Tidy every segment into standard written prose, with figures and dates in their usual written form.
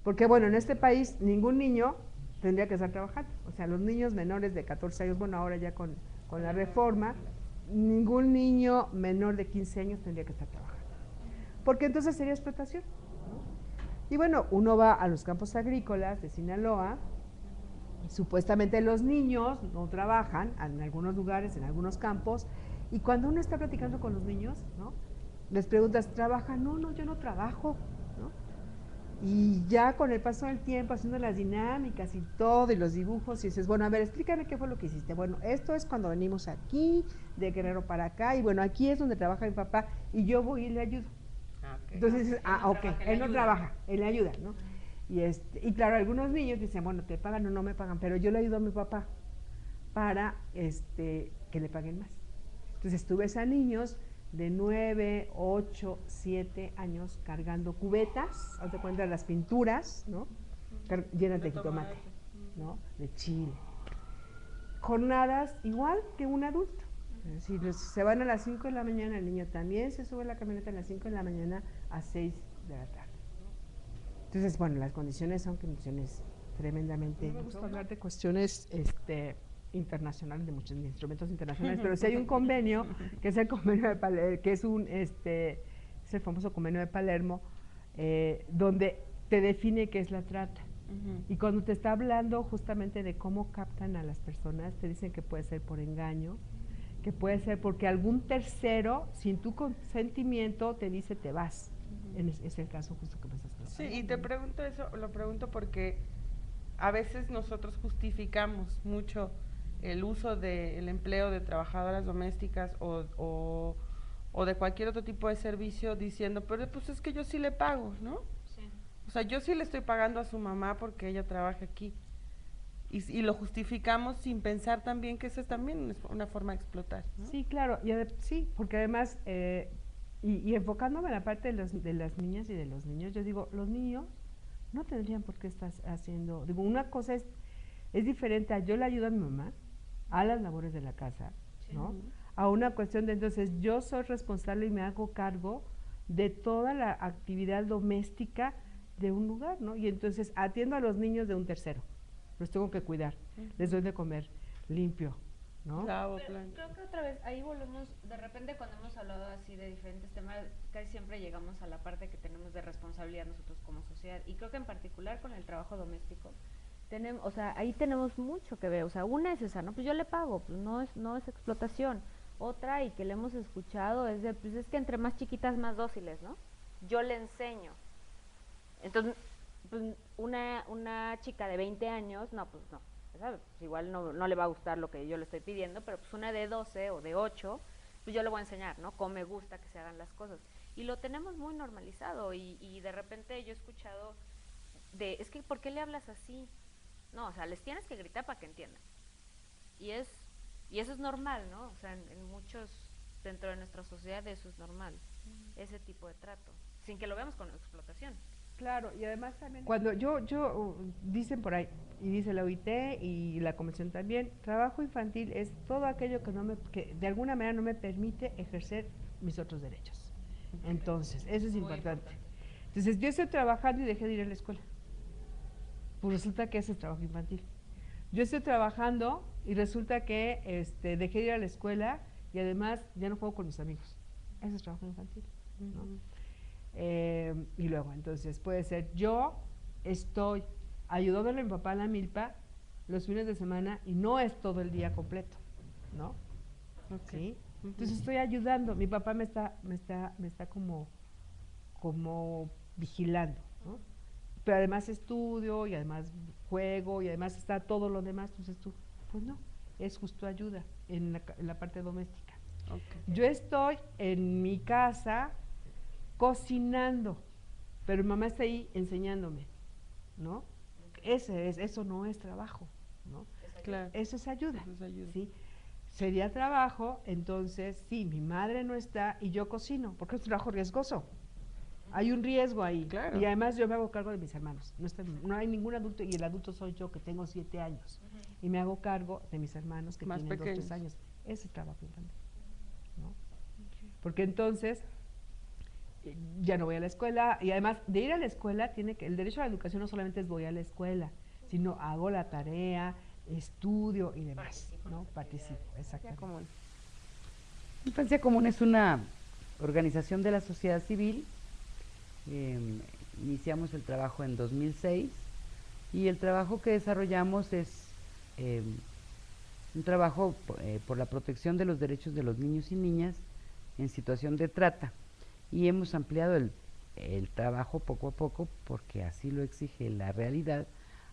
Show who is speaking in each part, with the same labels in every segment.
Speaker 1: Porque bueno, en este país ningún niño tendría que estar trabajando. O sea, los niños menores de 14 años, bueno, ahora ya con la reforma, ningún niño menor de 15 años tendría que estar trabajando. Porque entonces sería explotación. Y bueno, uno va a los campos agrícolas de Sinaloa, supuestamente los niños no trabajan en algunos lugares, en algunos campos, y cuando uno está platicando con los niños, ¿no? Les preguntas, ¿trabajan? No, no, yo no trabajo, ¿no? Y ya con el paso del tiempo, haciendo las dinámicas y todo, y los dibujos, y dices, bueno, a ver, explícame qué fue lo que hiciste. Bueno, esto es cuando venimos aquí, de Guerrero para acá, y bueno, aquí es donde trabaja mi papá, y yo voy y le ayudo. Okay. Entonces dices, ok, él no trabaja, él le ayuda, ¿no? Y claro, algunos niños dicen, bueno, te pagan o no me pagan, pero yo le ayudo a mi papá para que le paguen más. Entonces tú ves a niños de 9, 8, 7 años cargando cubetas, haz de cuenta las pinturas, ¿no? Llenas de jitomate, ¿no? De chile. Jornadas igual que un adulto. Si se van a las 5 de la mañana, el niño también se sube a la camioneta a las 5 de la mañana a 6 de la tarde. Entonces, bueno, las condiciones son condiciones tremendamente... No me gusta hablar de cuestiones internacionales, de muchos instrumentos internacionales, pero sí hay un convenio, que es el convenio de Palermo, que es es el famoso convenio de Palermo, donde te define qué es la trata. Y cuando te está hablando justamente de cómo captan a las personas, te dicen que puede ser por engaño, que puede ser porque algún tercero, sin tu consentimiento, te dice te vas. Es el caso justo que me estás preguntando.
Speaker 2: Sí, y te pregunto eso, lo pregunto porque a veces nosotros justificamos mucho el uso del empleo de trabajadoras domésticas o de cualquier otro tipo de servicio diciendo, pero pues es que yo sí le pago, ¿no? Sí. O sea, yo sí le estoy pagando a su mamá porque ella trabaja aquí. Y lo justificamos sin pensar también que eso es también una forma de explotar, ¿no?
Speaker 1: Sí, claro, sí, porque además, y enfocándome en la parte de las niñas y de los niños, yo digo, los niños no tendrían por qué estar haciendo, digo, una cosa es diferente a yo le ayudo a mi mamá a las labores de la casa, ¿no? Sí. A una cuestión de entonces yo soy responsable y me hago cargo de toda la actividad doméstica de un lugar, ¿no? Y entonces atiendo a los niños de un tercero, los tengo que cuidar, les doy de comer, limpio, ¿no?
Speaker 3: Claro, creo que otra vez ahí volvemos, de repente cuando hemos hablado así de diferentes temas, casi siempre llegamos a la parte que tenemos de responsabilidad nosotros como sociedad, y creo que en particular con el trabajo doméstico tenemos, o sea, ahí tenemos mucho que ver. O sea, una es esa, no, pues yo le pago, pues no es explotación. Otra, y que le hemos escuchado, es de, pues es que entre más chiquitas más dóciles, ¿no? Yo le enseño. Entonces, pues una chica de 20 años, no, pues no, ¿sabes? Pues igual no le va a gustar lo que yo le estoy pidiendo, pero pues una de 12 o de 8, pues yo le voy a enseñar, ¿no? Cómo me gusta que se hagan las cosas. Y lo tenemos muy normalizado, y de repente yo he escuchado es que ¿por qué le hablas así? No, o sea, les tienes que gritar para que entiendan. Y eso es normal, ¿no? O sea, en muchos, dentro de nuestra sociedad eso es normal, ese tipo de trato, sin que lo veamos con explotación.
Speaker 1: Claro, y además también cuando dicen por ahí, y dice la OIT y la Convención también, trabajo infantil es todo aquello que de alguna manera no me permite ejercer mis otros derechos. Entonces, eso es importante. Entonces, yo estoy trabajando y dejé de ir a la escuela. Pues resulta que ese es trabajo infantil. Yo estoy trabajando y resulta que dejé de ir a la escuela y además ya no juego con mis amigos. Ese es trabajo infantil, ¿no? Y luego, entonces, puede ser, yo estoy ayudándole a mi papá a la milpa los fines de semana y no es todo el día completo, ¿no? Okay. ¿Sí? Entonces estoy ayudando, mi papá me está como vigilando, ¿no? Pero además estudio y además juego y además está todo lo demás, entonces tú, pues no, es justo ayuda en la parte doméstica. Okay. Yo estoy en mi casa cocinando, pero mi mamá está ahí enseñándome, ¿no? Eso no es trabajo, ¿no?
Speaker 2: Claro.
Speaker 1: Eso es ayuda, ¿sí? Sería trabajo, entonces, sí, mi madre no está y yo cocino, porque es un trabajo riesgoso. Hay un riesgo ahí. Claro. Y además yo me hago cargo de mis hermanos. No hay ningún adulto, y el adulto soy yo, que tengo 7 años. Y me hago cargo de mis hermanos que tienen 2, 3 años. Ese es trabajo infantil, ¿no? Porque entonces ya no voy a la escuela, y además de ir a la escuela, el derecho a la educación no solamente es voy a la escuela, sino hago la tarea, estudio y demás, ¿no? Participo, exactamente.
Speaker 4: Común. Infancia Común es una organización de la sociedad civil. Iniciamos el trabajo en 2006 y el trabajo que desarrollamos es un trabajo por la protección de los derechos de los niños y niñas en situación de trata, y hemos ampliado el trabajo poco a poco, porque así lo exige la realidad,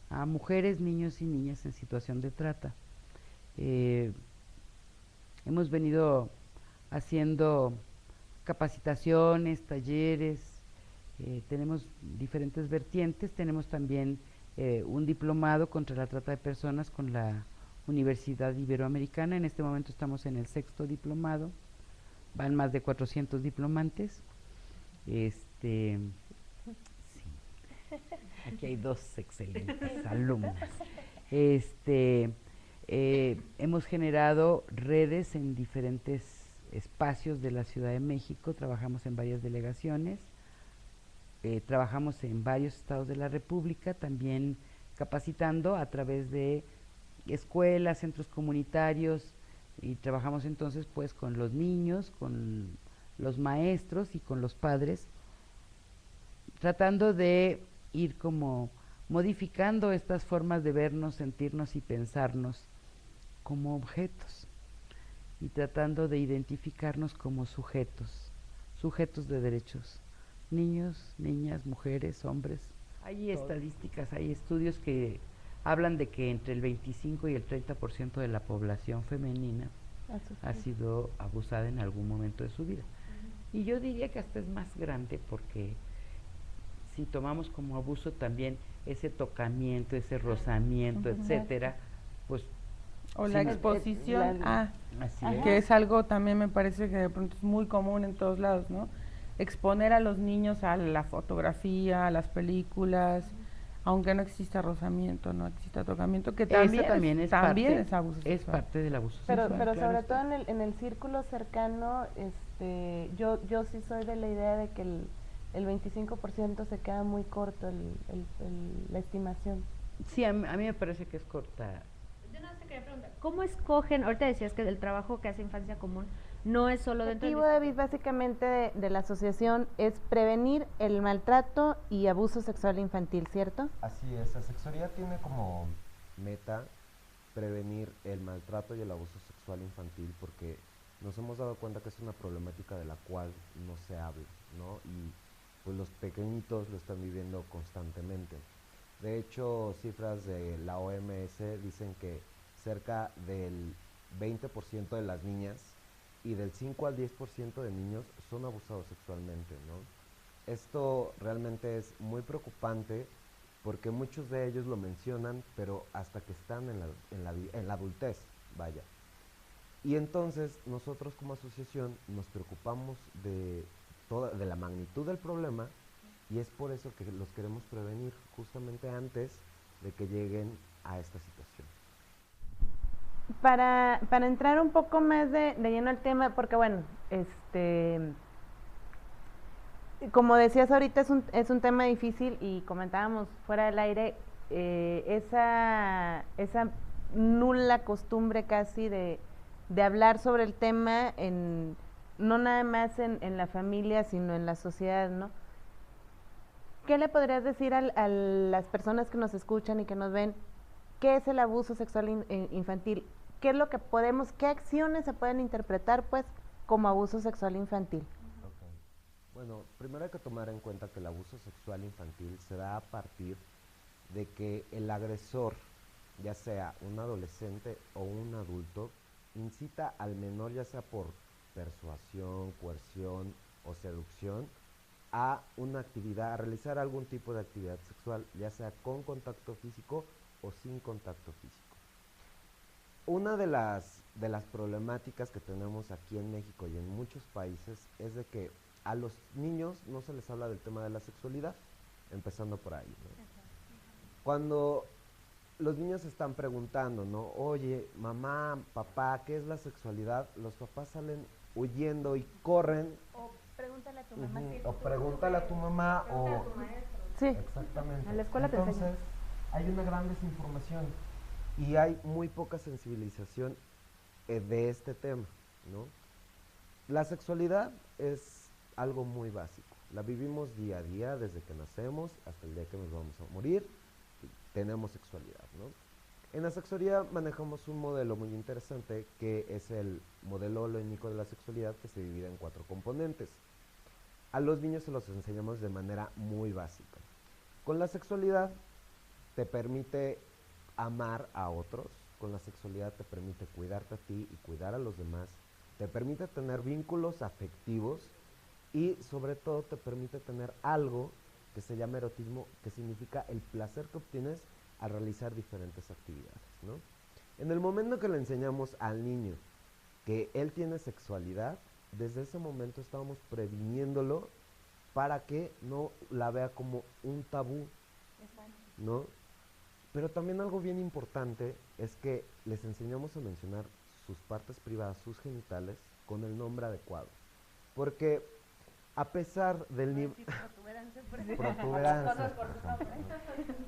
Speaker 4: a mujeres, niños y niñas en situación de trata. Hemos venido haciendo capacitaciones, talleres, tenemos diferentes vertientes, tenemos también un diplomado contra la trata de personas con la Universidad Iberoamericana. En este momento estamos en el 6º diplomado, van más de 400 diplomantes. Sí. Aquí hay 2 excelentes alumnos. Hemos generado redes en diferentes espacios de la Ciudad de México, trabajamos en varias delegaciones, trabajamos en varios estados de la República, también capacitando a través de escuelas, centros comunitarios, y trabajamos entonces pues con los niños, con los maestros y con los padres, tratando de ir como modificando estas formas de vernos, sentirnos y pensarnos como objetos, y tratando de identificarnos como sujetos de derechos, niños, niñas, mujeres, hombres. Hay estadísticas, hay estudios que hablan de que entre el 25 y el 30% de la población femenina ha sido abusada en algún momento de su vida. Y yo diría que hasta es más grande, porque si tomamos como abuso también ese tocamiento, ese rozamiento, etcétera, pues
Speaker 2: o la exposición
Speaker 4: que
Speaker 2: es algo también me parece que de pronto es muy común en todos lados, ¿no? Exponer a los niños a la fotografía, a las películas, aunque no exista rozamiento, no exista tocamiento, que también es abuso sexual.
Speaker 4: Es parte del abuso
Speaker 5: pero
Speaker 4: sexual.
Speaker 5: Pero sobre todo en el círculo cercano, yo sí soy de la idea de que el 25% se queda muy corto la estimación.
Speaker 4: Sí, a mí me parece que es corta.
Speaker 3: Yo no te quería preguntar, ¿cómo escogen? Ahorita decías que del trabajo que hace Infancia Común no es solo dentro
Speaker 5: del... El objetivo básicamente de la asociación es prevenir el maltrato y abuso sexual infantil, ¿cierto?
Speaker 6: Así es, la sexualidad tiene como meta prevenir el maltrato y el abuso sexual infantil, porque nos hemos dado cuenta que es una problemática de la cual no se habla, ¿no? Y pues los pequeñitos lo están viviendo constantemente. De hecho, cifras de la OMS dicen que cerca del 20% de las niñas y del 5 al 10% de niños son abusados sexualmente, ¿no? Esto realmente es muy preocupante, porque muchos de ellos lo mencionan, pero hasta que están en la adultez, vaya. Y entonces nosotros como asociación nos preocupamos de la magnitud del problema, y es por eso que los queremos prevenir justamente antes de que lleguen a esta situación.
Speaker 5: Para entrar un poco más de lleno al tema, porque bueno, como decías ahorita, es un tema difícil, y comentábamos fuera del aire esa nula costumbre casi de hablar sobre el tema, no nada más en la familia, sino en la sociedad, ¿no? ¿Qué le podrías decir a las personas que nos escuchan y que nos ven? ¿Qué es el abuso sexual infantil? ¿Qué es lo que qué acciones se pueden interpretar pues como abuso sexual infantil?
Speaker 6: Okay. Bueno, primero hay que tomar en cuenta que el abuso sexual infantil se da a partir de que el agresor, ya sea un adolescente o un adulto, incita al menor, ya sea por persuasión, coerción o seducción, a una actividad, a realizar algún tipo de actividad sexual, ya sea con contacto físico o sin contacto físico. Una de las problemáticas que tenemos aquí en México y en muchos países es de que a los niños no se les habla del tema de la sexualidad, empezando por ahí, ¿no? Cuando los niños están preguntando, ¿no? Oye, mamá, papá, ¿qué es la sexualidad? Los papás salen huyendo y corren
Speaker 5: Pregúntale a tu mamá.
Speaker 6: O pregúntale a tu mamá o...
Speaker 5: Sí.
Speaker 6: Exactamente.
Speaker 5: En la escuela te
Speaker 6: Entonces,
Speaker 5: enseñan.
Speaker 6: hay una gran desinformación y hay muy poca sensibilización de este tema, ¿no? La sexualidad es algo muy básico. La vivimos día a día, desde que nacemos hasta el día que nos vamos a morir, tenemos sexualidad, ¿no? En la sexualidad manejamos un modelo muy interesante que es el modelo holínico de la sexualidad, que se divide en 4 componentes. A los niños se los enseñamos de manera muy básica. Con la sexualidad te permite amar a otros, con la sexualidad te permite cuidarte a ti y cuidar a los demás, te permite tener vínculos afectivos y sobre todo te permite tener algo que se llama erotismo, que significa el placer que obtienes al realizar diferentes actividades, ¿no? En el momento que le enseñamos al niño que él tiene sexualidad, desde ese momento estamos previniéndolo para que no la vea como un tabú, ¿no? Pero también algo bien importante es que les enseñamos a mencionar sus partes privadas, sus genitales, con el nombre adecuado. Porque a pesar del nivel... Protuberancias, por ejemplo, ¿no?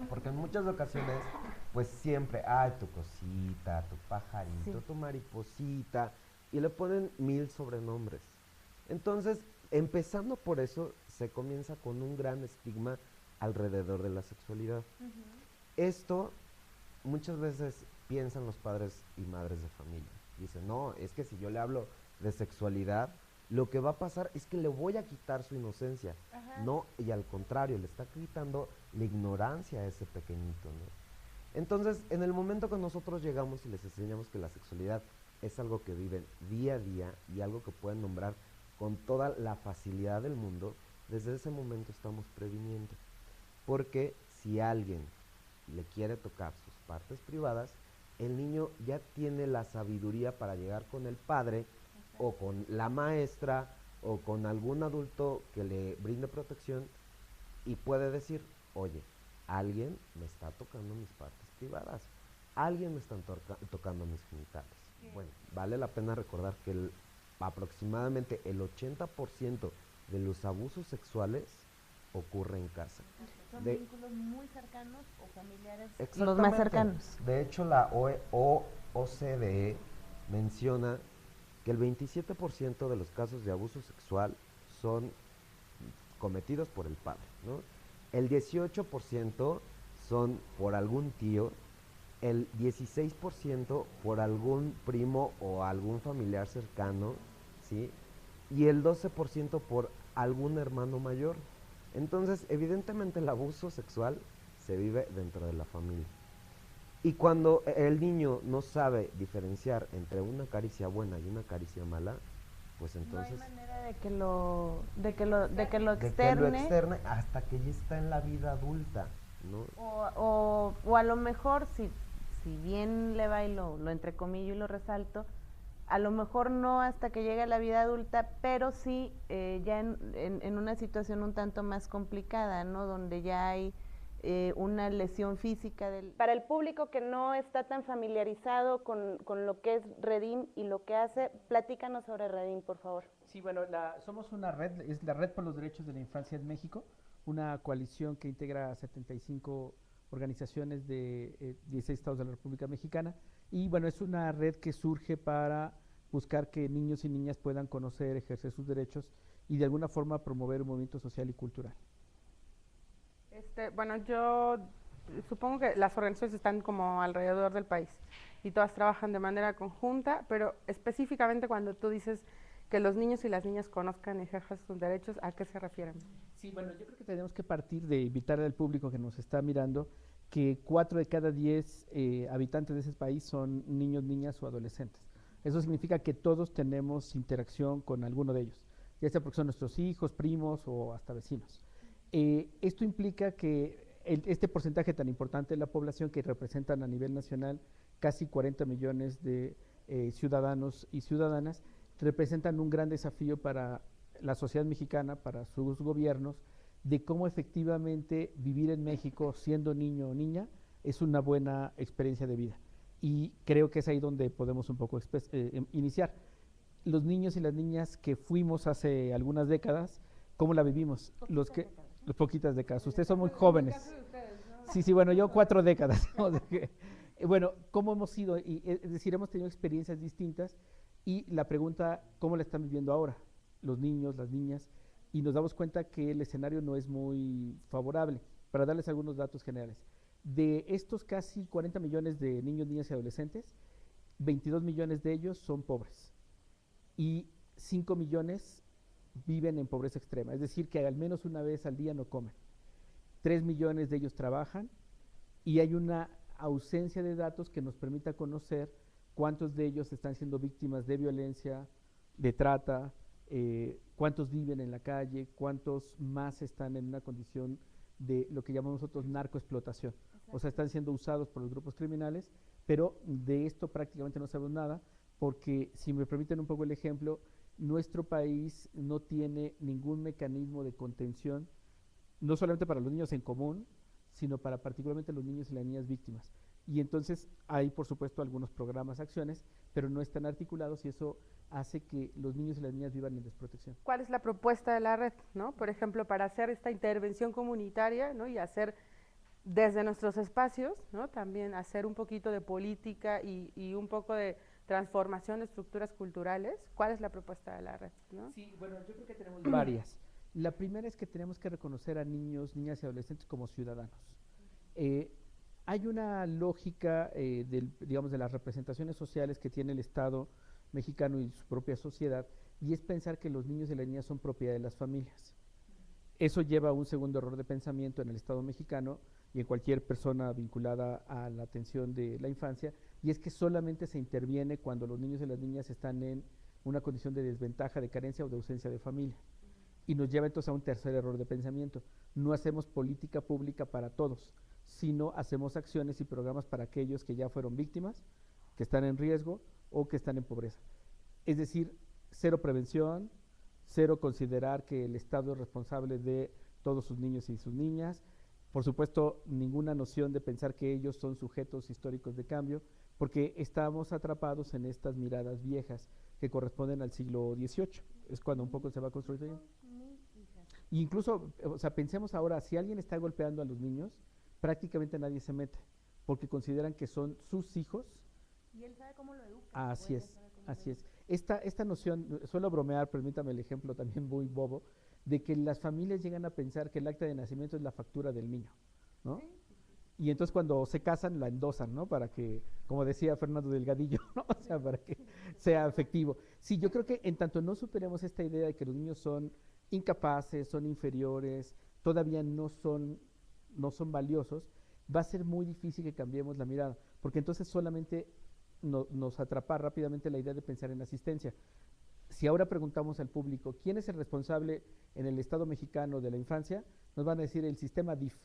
Speaker 6: Porque en muchas ocasiones, pues siempre, ay, tu cosita, tu pajarito, tu mariposita, y le ponen 1000 sobrenombres. Entonces, empezando por eso, se comienza con un gran estigma alrededor de la sexualidad. Esto muchas veces piensan los padres y madres de familia. Dicen, no, es que si yo le hablo de sexualidad, lo que va a pasar es que le voy a quitar su inocencia. No, y al contrario, le está quitando la ignorancia a ese pequeñito, ¿no? Entonces, en el momento que nosotros llegamos y les enseñamos que la sexualidad es algo que viven día a día y algo que pueden nombrar con toda la facilidad del mundo, desde ese momento estamos previniendo. Porque si alguien le quiere tocar sus partes privadas, el niño ya tiene la sabiduría para llegar con el padre o con la maestra o con algún adulto que le brinde protección y puede decir, oye, alguien me está tocando mis partes privadas, alguien me está tocando mis genitales. Bueno, vale la pena recordar que aproximadamente el 80% de los abusos sexuales ocurre en casa.
Speaker 5: Son vínculos muy cercanos o familiares.
Speaker 6: Los más cercanos. De hecho, la OCDE menciona que el 27% de los casos de abuso sexual son cometidos por el padre, ¿no? El 18% son por algún tío, el 16% por algún primo o algún familiar cercano, ¿sí? Y el 12% por algún hermano mayor. Entonces, evidentemente el abuso sexual se vive dentro de la familia. Y cuando el niño no sabe diferenciar entre una caricia buena y una caricia mala, pues entonces...
Speaker 5: No hay manera de que lo externe.
Speaker 6: Hasta que ya está en la vida adulta, ¿no?
Speaker 5: O a lo mejor, si bien le va y lo entrecomillo y lo resalto, a lo mejor no hasta que llegue a la vida adulta, pero sí ya en una situación un tanto más complicada, ¿no? Donde ya hay una lesión física. Para el público que no está tan familiarizado con lo que es Redim y lo que hace, platícanos sobre Redim, por favor.
Speaker 7: Sí, bueno, somos una red, es la Red por los Derechos de la Infancia en México, una coalición que integra a 75 organizaciones de 16 estados de la República Mexicana, y bueno, es una red que surge para buscar que niños y niñas puedan conocer, ejercer sus derechos y de alguna forma promover un movimiento social y cultural.
Speaker 2: Bueno, yo supongo que las organizaciones están como alrededor del país y todas trabajan de manera conjunta, pero específicamente cuando tú dices que los niños y las niñas conozcan y ejerzan sus derechos, ¿a qué se refieren?
Speaker 7: Sí, bueno, yo creo que tenemos que partir de invitar al público que nos está mirando que 4 de cada 10 habitantes de ese país son niños, niñas o adolescentes. Eso significa que todos tenemos interacción con alguno de ellos, ya sea porque son nuestros hijos, primos o hasta vecinos. Esto implica que este porcentaje tan importante de la población, que representan a nivel nacional casi 40 millones de ciudadanos y ciudadanas, representan un gran desafío para la sociedad mexicana, para sus gobiernos, de cómo efectivamente vivir en México siendo niño o niña es una buena experiencia de vida. Y creo que es ahí donde podemos un poco iniciar. los niños y las niñas que fuimos hace algunas décadas, ¿cómo la vivimos? Poquitas décadas. Ustedes son muy jóvenes. Sí, bueno, yo 4 décadas. ¿No? Bueno, ¿cómo hemos sido? Es decir, hemos tenido experiencias distintas y la pregunta, ¿cómo la están viviendo ahora? Los niños, las niñas, y nos damos cuenta que el escenario no es muy favorable. Para darles algunos datos generales. De estos casi 40 millones de niños, niñas y adolescentes, 22 millones de ellos son pobres y 5 millones viven en pobreza extrema, es decir, que al menos una vez al día no comen. 3 millones de ellos trabajan y hay una ausencia de datos que nos permita conocer cuántos de ellos están siendo víctimas de violencia, de trata, cuántos viven en la calle, cuántos más están en una condición de lo que llamamos nosotros narcoexplotación. O sea, están siendo usados por los grupos criminales, pero de esto prácticamente no sabemos nada, porque si me permiten un poco el ejemplo, nuestro país no tiene ningún mecanismo de contención, no solamente para los niños en común, sino para particularmente los niños y las niñas víctimas. Y entonces hay, por supuesto, algunos programas, acciones, pero no están articulados y eso hace que los niños y las niñas vivan en desprotección.
Speaker 8: ¿Cuál es la propuesta de la red, ¿no? Por ejemplo, para hacer esta intervención comunitaria, ¿no? Y hacer desde nuestros espacios, ¿no? También hacer un poquito de política y un poco de transformación de estructuras culturales. ¿Cuál es la propuesta de la red, ¿no?
Speaker 7: Sí, bueno, yo creo que tenemos varias. La primera es que tenemos que reconocer a niños, niñas y adolescentes como ciudadanos. Hay una lógica digamos, de las representaciones sociales que tiene el Estado mexicano y su propia sociedad, y es pensar que los niños y las niñas son propiedad de las familias. Eso lleva a un segundo error de pensamiento en el Estado mexicano y en cualquier persona vinculada a la atención de la infancia, y es que solamente se interviene cuando los niños y las niñas están en una condición de desventaja, de carencia o de ausencia de familia. Y nos lleva entonces a un tercer error de pensamiento. No hacemos política pública para todos, sino hacemos acciones y programas para aquellos que ya fueron víctimas, que están en riesgo o que están en pobreza. Es decir, cero prevención, cero considerar que el Estado es responsable de todos sus niños y sus niñas. Por supuesto, ninguna noción de pensar que ellos son sujetos históricos de cambio, porque estamos atrapados en estas miradas viejas que corresponden al siglo XVIII. Es cuando un poco se va construyendo. Y incluso, o sea, pensemos ahora, si alguien está golpeando a los niños, prácticamente nadie se mete, porque consideran que son sus hijos.
Speaker 5: Y él sabe cómo lo educa.
Speaker 7: Así es, así es. Esta noción, suelo bromear, permítame el ejemplo también muy bobo, de que las familias llegan a pensar que el acta de nacimiento es la factura del niño, ¿no? Sí. Y entonces cuando se casan la endosan, ¿no? Para que, como decía Fernando Delgadillo, ¿no? O sea, para que sea efectivo. Sí, yo creo que en tanto no superemos esta idea de que los niños son incapaces, son inferiores, todavía no son valiosos, va a ser muy difícil que cambiemos la mirada, porque entonces solamente nos atrapa rápidamente la idea de pensar en asistencia. Si ahora preguntamos al público, ¿quién es el responsable en el Estado mexicano de la infancia? Nos van a decir el sistema DIF.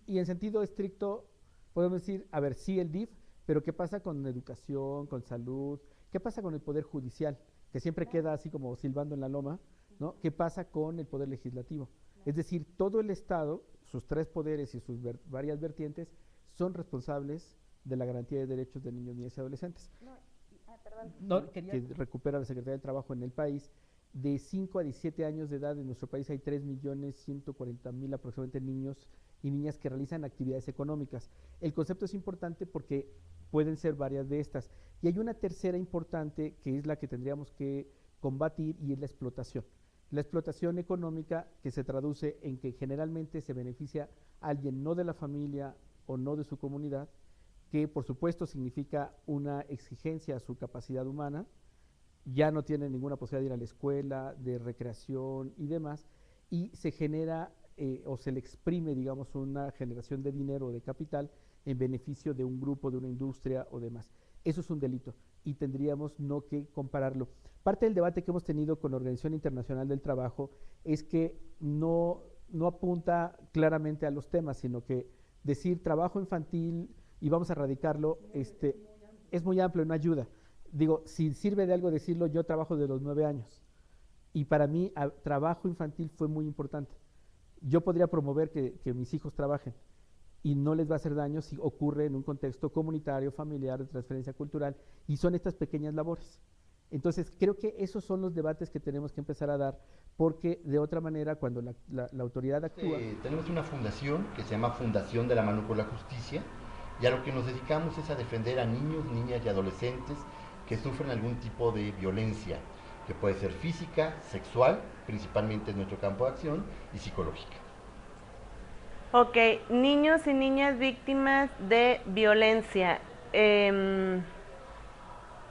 Speaker 7: Y en sentido estricto, podemos decir, a ver, sí el DIF, pero ¿qué pasa con educación, con salud? ¿Qué pasa con el Poder Judicial? Que siempre queda así como silbando en la loma, ¿no? ¿Qué pasa con el Poder Legislativo? Es decir, todo el Estado, sus 3 poderes y sus varias vertientes, son responsables de la garantía de derechos de niños, niñas y adolescentes. Que recupera la Secretaría del Trabajo en el país. De 5 a 17 años de edad en nuestro país hay 3.140.000 aproximadamente niños y niñas que realizan actividades económicas. El concepto es importante porque pueden ser varias de estas. Y hay una tercera importante que es la que tendríamos que combatir y es la explotación. La explotación económica, que se traduce en que generalmente se beneficia a alguien no de la familia o no de su comunidad, que por supuesto significa una exigencia a su capacidad humana, ya no tiene ninguna posibilidad de ir a la escuela, de recreación y demás, y se genera o se le exprime, digamos, una generación de dinero o de capital en beneficio de un grupo, de una industria o demás. Eso es un delito y tendríamos no que compararlo. Parte del debate que hemos tenido con la Organización Internacional del Trabajo es que no apunta claramente a los temas, sino que decir trabajo infantil y vamos a erradicarlo es muy amplio, no ayuda. Digo, si sirve de algo decirlo, yo trabajo de los 9 años y para mí trabajo infantil fue muy importante. Yo podría promover que mis hijos trabajen y no les va a hacer daño si ocurre en un contexto comunitario, familiar, de transferencia cultural, y son estas pequeñas labores. Entonces, creo que esos son los debates que tenemos que empezar a dar, porque de otra manera, cuando la autoridad actúa...
Speaker 9: Tenemos una fundación que se llama Fundación de la Mano por la Justicia, y a lo que nos dedicamos es a defender a niños, niñas y adolescentes que sufren algún tipo de violencia, que puede ser física, sexual, principalmente en nuestro campo de acción, y psicológica.
Speaker 5: Ok, niños y niñas víctimas de violencia.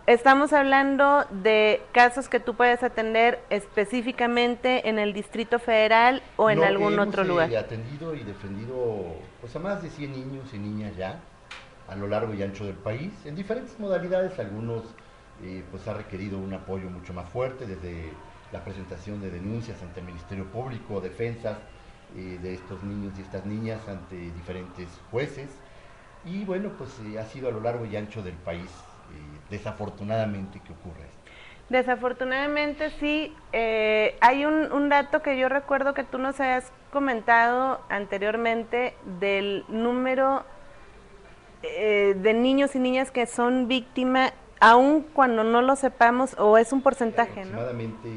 Speaker 5: Estamos hablando de casos que tú puedes atender específicamente en el Distrito Federal o en algún otro lugar.
Speaker 9: Hemos atendido y defendido pues, a más de 100 niños y niñas ya, a lo largo y ancho del país, en diferentes modalidades. Algunos pues ha requerido un apoyo mucho más fuerte, desde la presentación de denuncias ante el Ministerio Público, defensas de estos niños y estas niñas ante diferentes jueces, y bueno, pues ha sido a lo largo y ancho del país, desafortunadamente, que ocurre esto.
Speaker 5: Desafortunadamente sí. Hay un dato que yo recuerdo que tú nos habías comentado anteriormente del número de niños y niñas que son víctimas, aun cuando no lo sepamos, o es un porcentaje, ¿no?
Speaker 9: Aproximadamente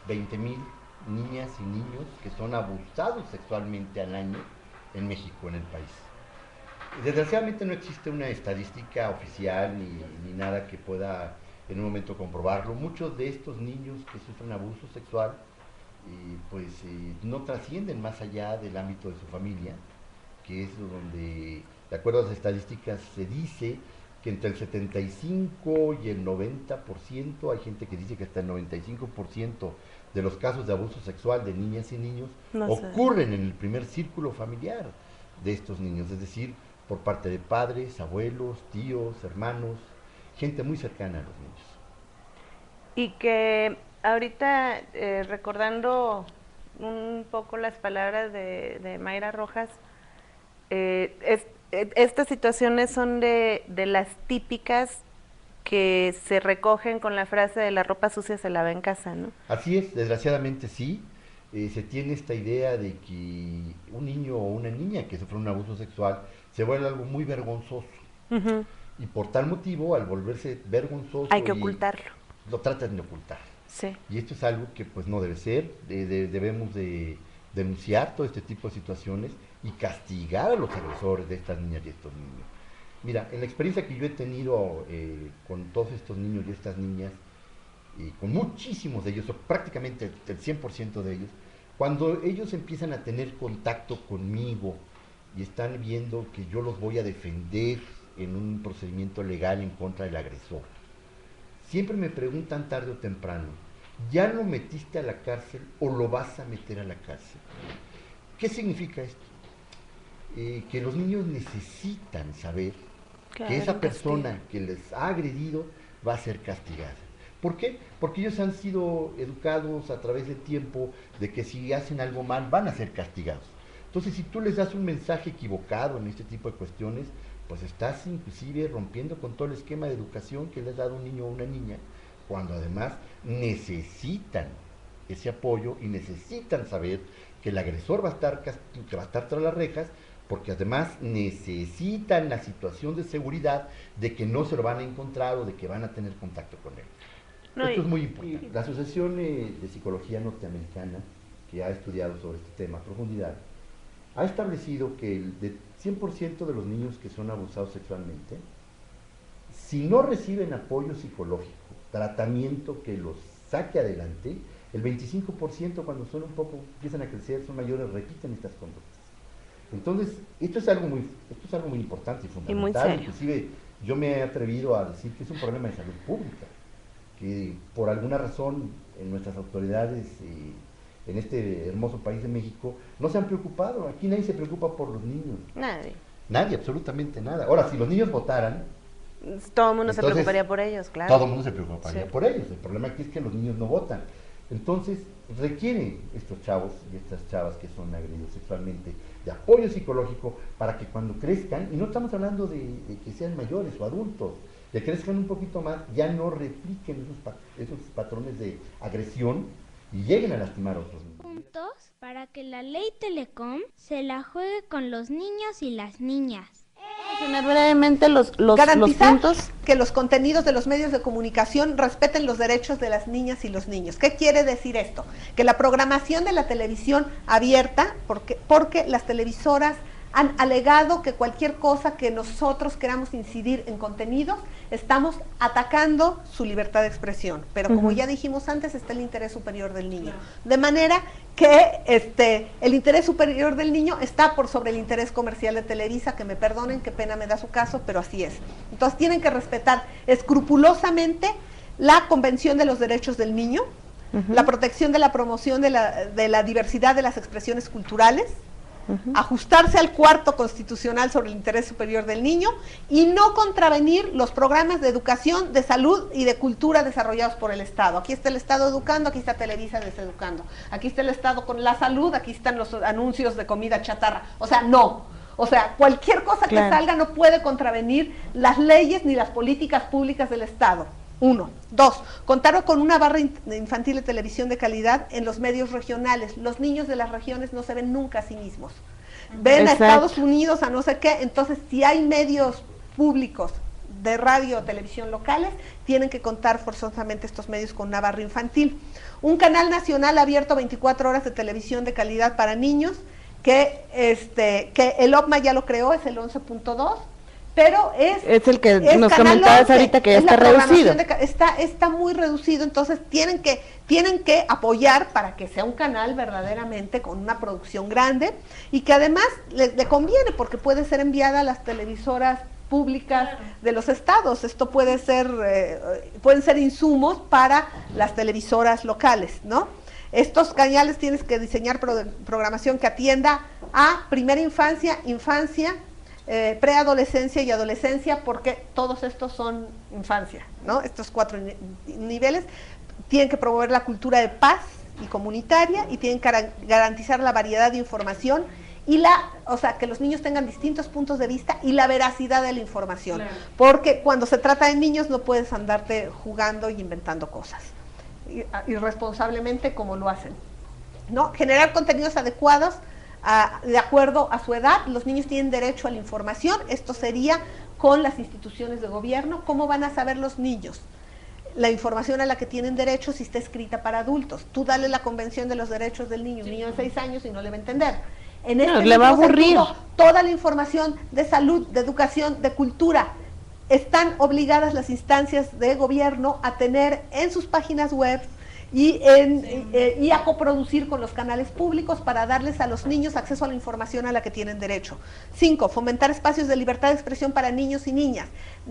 Speaker 9: 20,000 niñas y niños que son abusados sexualmente al año en México, en el país. Desgraciadamente no existe una estadística oficial ni nada que pueda en un momento comprobarlo. Muchos de estos niños que sufren abuso sexual no trascienden más allá del ámbito de su familia, que es donde, de acuerdo a las estadísticas, se dice que entre el 75 y el 90%, hay gente que dice que hasta el 95% de los casos de abuso sexual de niñas y niños ocurren en el primer círculo familiar de estos niños, es decir, por parte de padres, abuelos, tíos, hermanos, gente muy cercana a los niños.
Speaker 5: Y que ahorita, recordando un poco las palabras de Mayra Rojas, estas situaciones son de las típicas que se recogen con la frase de la ropa sucia se lava en casa, ¿no?
Speaker 9: Así es, desgraciadamente sí. Se tiene esta idea de que un niño o una niña que sufre un abuso sexual se vuelve algo muy vergonzoso. Y por tal motivo, al volverse vergonzoso,
Speaker 5: hay que ocultarlo.
Speaker 9: Lo tratan de ocultar.
Speaker 5: Sí.
Speaker 9: Y esto es algo que pues no debe ser. Debemos de denunciar todo este tipo de situaciones y castigar a los agresores de estas niñas y estos niños. Mira, en la experiencia que yo he tenido con todos estos niños y estas niñas, y con muchísimos de ellos, o prácticamente el 100% de ellos, cuando ellos empiezan a tener contacto conmigo y están viendo que yo los voy a defender en un procedimiento legal en contra del agresor, siempre me preguntan tarde o temprano, ¿ya lo metiste a la cárcel o lo vas a meter a la cárcel? ¿Qué significa esto? Que los niños necesitan saber que esa persona que les ha agredido va a ser castigada. ¿Por qué? Porque ellos han sido educados a través del tiempo de que si hacen algo mal van a ser castigados. Entonces, si tú les das un mensaje equivocado en este tipo de cuestiones, pues estás inclusive rompiendo con todo el esquema de educación que les ha dado un niño o una niña, cuando además necesitan ese apoyo y necesitan saber que el agresor va a estar tras las rejas, porque además necesitan la situación de seguridad de que no se lo van a encontrar o de que van a tener contacto con él. Esto es muy importante. La Asociación de Psicología Norteamericana, que ha estudiado sobre este tema a profundidad, ha establecido que el 100% de los niños que son abusados sexualmente, si no reciben apoyo psicológico, tratamiento que los saque adelante, el 25% cuando son un poco, empiezan a crecer, son mayores, repiten estas conductas. Entonces, esto es algo muy importante y fundamental.
Speaker 5: Y muy serio.
Speaker 9: Inclusive, yo me he atrevido a decir que es un problema de salud pública, que por alguna razón en nuestras autoridades en este hermoso país de México no se han preocupado. Aquí nadie se preocupa por los niños. Nadie, absolutamente nada. Ahora, si los niños votaran,
Speaker 5: todo el mundo se preocuparía por ellos, claro.
Speaker 9: Todo el mundo se preocuparía por ellos. El problema aquí es que los niños no votan. Entonces, requieren estos chavos y estas chavas que son agredidos sexualmente de apoyo psicológico para que cuando crezcan, y no estamos hablando de que sean mayores o adultos, de que crezcan un poquito más, ya no repliquen esos patrones de agresión y lleguen a lastimar a otros niños.
Speaker 10: Puntos para que la ley Telecom se la juegue con los niños y las niñas.
Speaker 5: mencionar brevemente los
Speaker 10: garantizar
Speaker 5: puntos?
Speaker 10: que los contenidos de los medios de comunicación respeten los derechos de las niñas y los niños. ¿Qué quiere decir esto? Que la programación de la televisión abierta, porque las televisoras han alegado que cualquier cosa que nosotros queramos incidir en contenidos, estamos atacando su libertad de expresión. Pero como ya dijimos antes, está el interés superior del niño. De manera que el interés superior del niño está por sobre el interés comercial de Televisa, que me perdonen, qué pena me da su caso, pero así es. Entonces tienen que respetar escrupulosamente la Convención de los Derechos del Niño, la protección de la promoción de la diversidad de las expresiones culturales, ajustarse al cuarto constitucional sobre el interés superior del niño y no contravenir los programas de educación, de salud y de cultura desarrollados por el Estado. Aquí está el Estado educando, aquí está Televisa deseducando. Aquí está el Estado con la salud, aquí están los anuncios de comida chatarra. O sea, no. O sea, cualquier cosa que salga no puede contravenir las leyes ni las políticas públicas del Estado. 1. 2. Contar con una barra infantil de televisión de calidad en los medios regionales. Los niños de las regiones no se ven nunca a sí mismos. Ven a Estados Unidos, a no sé qué. Entonces, si hay medios públicos de radio o televisión locales, tienen que contar forzosamente estos medios con una barra infantil. Un canal nacional abierto 24 horas de televisión de calidad para niños, que el OPMA ya lo creó, es el 11.2. Pero es
Speaker 5: el que nos comentabas ahorita, que ya está reducido.
Speaker 10: Está muy reducido, entonces tienen que apoyar para que sea un canal verdaderamente con una producción grande y que además le conviene porque puede ser enviada a las televisoras públicas de los estados. Esto pueden ser insumos para las televisoras locales, ¿no? Estos canales tienes que diseñar programación que atienda a primera infancia, preadolescencia y adolescencia, porque todos estos son infancia, ¿no? Estos 4 niveles tienen que promover la cultura de paz y comunitaria y tienen que garantizar la variedad de información y que los niños tengan distintos puntos de vista y la veracidad de la información, porque cuando se trata de niños no puedes andarte jugando y inventando cosas irresponsablemente como lo hacen, ¿no? Generar contenidos adecuados de acuerdo a su edad. Los niños tienen derecho a la información. Esto sería con las instituciones de gobierno. ¿Cómo van a saber los niños la información a la que tienen derecho si está escrita para adultos? Tú dale la Convención de los Derechos del Niño, un niño de 6 años y no le va a entender.
Speaker 5: Le va a aburrir.
Speaker 10: Toda la información de salud, de educación, de cultura, están obligadas las instancias de gobierno a tener en sus páginas web y a coproducir con los canales públicos para darles a los niños acceso a la información a la que tienen derecho. 5. Fomentar espacios de libertad de expresión para niños y niñas.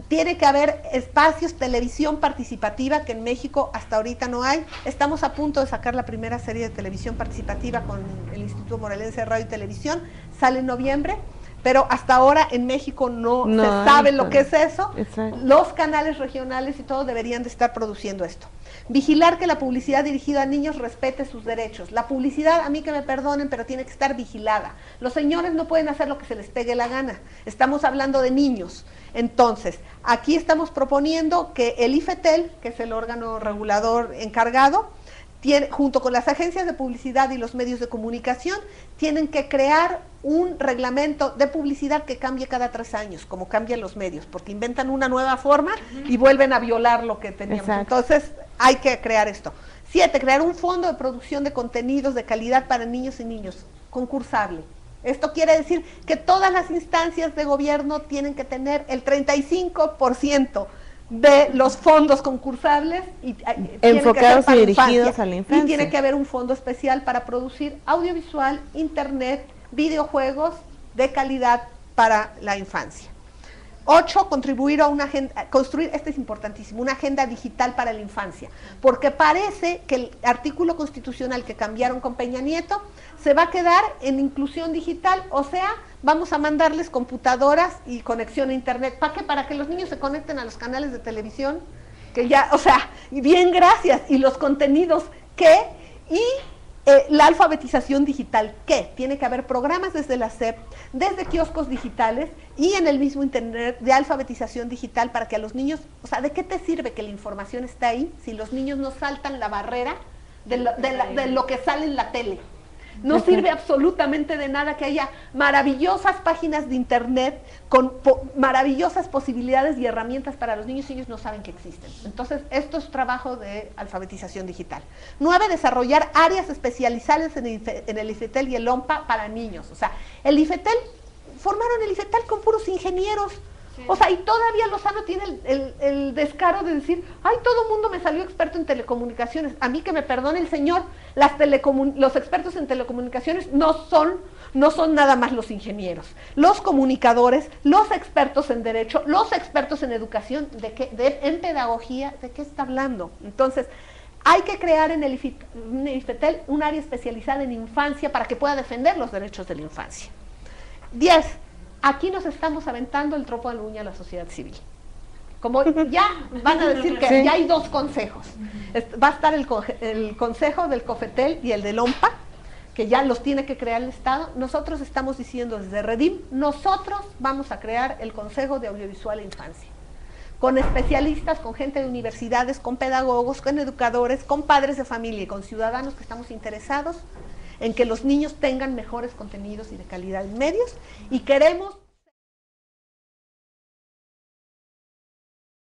Speaker 10: Tiene que haber espacios, televisión participativa, que en México hasta ahorita no hay. Estamos a punto de sacar la primera serie de televisión participativa con el Instituto Morelense de Radio y Televisión, sale en noviembre. Pero hasta ahora en México no se sabe lo que es eso.
Speaker 5: Exacto.
Speaker 10: Los canales regionales y todo deberían de estar produciendo esto. Vigilar que la publicidad dirigida a niños respete sus derechos. La publicidad, a mí que me perdonen, pero tiene que estar vigilada. Los señores no pueden hacer lo que se les pegue la gana. Estamos hablando de niños. Entonces, aquí estamos proponiendo que el IFETEL, que es el órgano regulador encargado, junto con las agencias de publicidad y los medios de comunicación, tienen que crear un reglamento de publicidad que cambie cada 3 años, como cambian los medios, porque inventan una nueva forma y vuelven a violar lo que teníamos.
Speaker 5: Exacto.
Speaker 10: Entonces, hay que crear esto. 7, crear un fondo de producción de contenidos de calidad para niños y niños, concursable. Esto quiere decir que todas las instancias de gobierno tienen que tener el 35% de los fondos concursables y
Speaker 5: enfocados y dirigidos a la infancia.
Speaker 10: Y tiene que haber un fondo especial para producir audiovisual, internet, videojuegos de calidad para la infancia. 8, contribuir a una agenda, construir, este es importantísimo, una agenda digital para la infancia, porque parece que el artículo constitucional que cambiaron con Peña Nieto se va a quedar en inclusión digital, o sea, vamos a mandarles computadoras y conexión a internet. ¿Para qué? Para que los niños se conecten a los canales de televisión, que ya, o sea, bien, gracias, y los contenidos que, y la alfabetización digital, que tiene que haber programas desde la SEP, desde kioscos digitales y en el mismo internet de alfabetización digital para que a los niños, o sea, ¿de qué te sirve que la información está ahí si los niños no saltan la barrera de lo que sale en la tele? No sirve absolutamente de nada que haya maravillosas páginas de internet con maravillosas posibilidades y herramientas para los niños y ellos no saben que existen. Entonces, esto es trabajo de alfabetización digital. 9, desarrollar áreas especializadas en el IFETEL y el OMPA para niños. O sea, el IFETEL, formaron el IFETEL con puros ingenieros. O sea, y todavía Lozano tiene el descaro de decir, ay, todo el mundo me salió experto en telecomunicaciones. A mí que me perdone el señor, los expertos en telecomunicaciones no son nada más los ingenieros. Los comunicadores, los expertos en derecho, los expertos en educación, en pedagogía, ¿de qué está hablando? Entonces, hay que crear en el IFETEL un área especializada en infancia para que pueda defender los derechos de la infancia. 10. Aquí nos estamos aventando el tropo de la uña a la sociedad civil. Como ya van a decir que ya hay 2 consejos. Va a estar el consejo del COFETEL y el del OMPA, que ya los tiene que crear el Estado. Nosotros estamos diciendo desde Redim, nosotros vamos a crear el Consejo de Audiovisual e Infancia, con especialistas, con gente de universidades, con pedagogos, con educadores, con padres de familia y con ciudadanos que estamos interesados en que los niños tengan mejores contenidos y de calidad en medios, y queremos